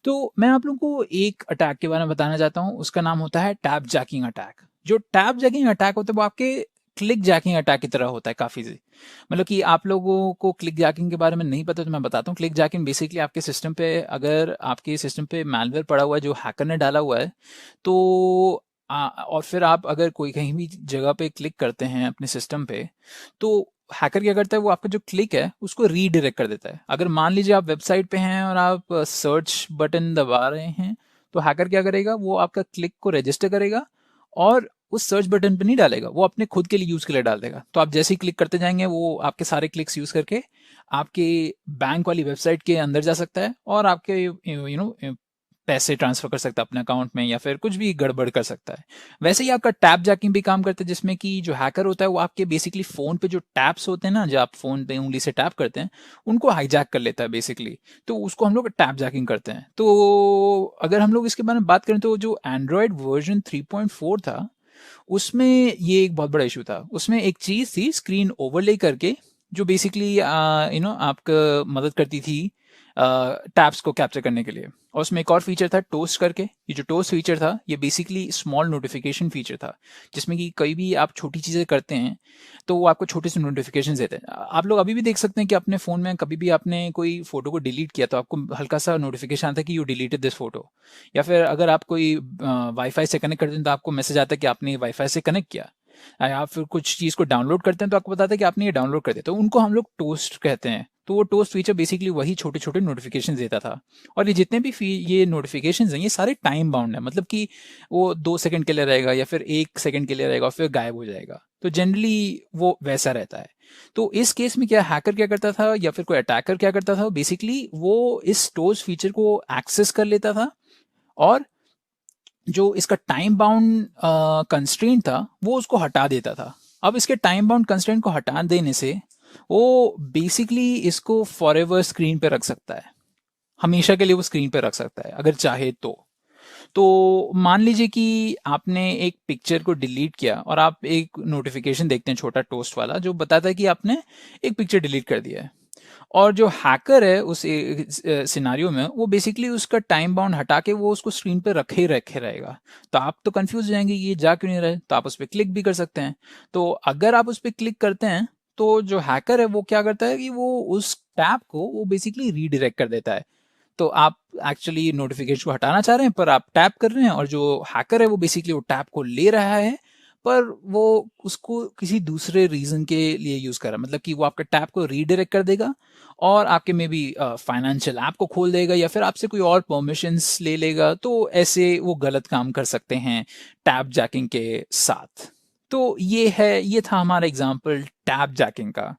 तो मैं आप लोगों को एक अटैक के बारे में बताना चाहता हूँ, उसका नाम होता है टैब जैकिंग अटैक। जो टैब जैकिंग अटैक होता है वो आपके क्लिक जैकिंग अटैक की तरह होता है काफ़ी जी। मतलब कि आप लोगों को क्लिक जैकिंग के बारे में नहीं पता तो मैं बताता हूँ। क्लिक जैकिंग बेसिकली आपके सिस्टम पे, अगर आपके सिस्टम पे मैलवेयर पड़ा हुआ है जो हैकर ने डाला हुआ है, तो और फिर आप अगर कोई कहीं भी जगह पे क्लिक करते हैं अपने सिस्टम पे, तो हैकर क्या करता है, वो आपका जो क्लिक है उसको रीडायरेक्ट कर देता है। अगर मान लीजिए आप वेबसाइट पे हैं और आप सर्च बटन दबा रहे हैं, तो हैकर क्या करेगा, वो आपका क्लिक को रजिस्टर करेगा और उस सर्च बटन पे नहीं डालेगा, वो अपने खुद के लिए यूज के लिए डाल देगा। तो आप जैसे ही क्लिक करते जाएंगे, वो आपके सारे क्लिक्स यूज करके आपके बैंक वाली वेबसाइट के अंदर जा सकता है और आपके पैसे ट्रांसफर कर सकता है अपने अकाउंट में, या फिर कुछ भी गड़बड़ कर सकता है। वैसे ही आपका टैप जैकिंग भी काम करता है, जिसमें कि जो हैकर होता है वो आपके बेसिकली फोन पे जो टैप्स होते हैं ना, जो आप फोन पे उंगली से टैप करते हैं, उनको हाईजैक कर लेता है बेसिकली। तो उसको हम लोग टैप जैकिंग करते हैं। तो अगर हम लोग इसके बारे में बात करें, तो जो एंड्रॉयड वर्जन 3.4 था, उसमें ये एक बहुत बड़ा इशू था। उसमें एक चीज थी स्क्रीन ओवरले करके, जो बेसिकली आपका मदद करती थी टैब्स को कैप्चर करने के लिए। और उसमें एक और फीचर था टोस्ट करके। ये जो टोस्ट फीचर था, ये बेसिकली स्मॉल नोटिफिकेशन फीचर था, जिसमें कि कई भी आप छोटी चीज़ें करते हैं तो वो आपको छोटे से नोटिफिकेशन देते हैं। आप लोग अभी भी देख सकते हैं कि अपने फ़ोन में कभी भी आपने कोई फोटो को डिलीट किया तो आपको हल्का सा नोटिफिकेशन आता है कि यू डिलीटेड दिस फोटो। या फिर अगर आप कोई वाईफाई से कनेक्ट करते हैं तो आपको मैसेज आता है कि आपने वाईफाई से कनेक्ट किया। या फिर कुछ चीज़ को डाउनलोड करते हैं तो आपको बताता है कि आपने ये डाउनलोड कर दिया, तो उनको हम लोग टोस्ट कहते हैं। तो वो टोस्ट फीचर बेसिकली वही छोटे छोटे नोटिफिकेशन देता था। और ये जितने भी ये नोटिफिकेशन हैं, ये सारे टाइम बाउंड है। मतलब कि वो 2 सेकंड के लिए रहेगा या फिर 1 सेकंड के लिए रहेगा और फिर गायब हो जाएगा। तो जनरली वो वैसा रहता है। तो इस केस में क्या हैकर क्या करता था या फिर कोई अटैकर क्या करता था, बेसिकली वो इस टोस्ट फीचर को एक्सेस कर लेता था और जो इसका टाइम बाउंड कंस्ट्रेंट था वो उसको हटा देता था। अब इसके टाइम बाउंड कंस्ट्रेंट को हटा देने से वो बेसिकली इसको फॉरएवर स्क्रीन पे रख सकता है। हमेशा के लिए वो स्क्रीन पे रख सकता है अगर चाहे तो मान लीजिए कि आपने एक पिक्चर को डिलीट किया और आप एक नोटिफिकेशन देखते हैं छोटा टोस्ट वाला, जो बताता है कि आपने एक पिक्चर डिलीट कर दिया है। और जो हैकर है उस सिनारियो में, वो बेसिकली उसका टाइम बाउंड हटा के वो उसको स्क्रीन पे रखे ही रखे रहेगा। तो आप तो कंफ्यूज हो जाएंगे ये जा क्यों नहीं रहे, तो आप उस पर क्लिक भी कर सकते हैं। तो अगर आप उस पर क्लिक करते हैं तो जो हैकर है वो क्या करता है कि वो उस टैब को वो बेसिकली रीडायरेक्ट कर देता है। तो आप एक्चुअली नोटिफिकेशन को हटाना चाह रहे हैं पर आप टैप कर रहे हैं, और जो हैकर है वो बेसिकली वो टैप को ले रहा है, पर वो उसको किसी दूसरे रीजन के लिए यूज कर रहा है। मतलब कि वो आपका टैप को रीडायरेक्ट कर देगा और आपके में भी फाइनेंशियल ऐप को खोल देगा या फिर आपसे कोई और परमिशंस ले लेगा। तो ऐसे वो गलत काम कर सकते हैं टैप जैकिंग के साथ। तो ये था हमारा एग्जाम्पल टैप जैकिंग का।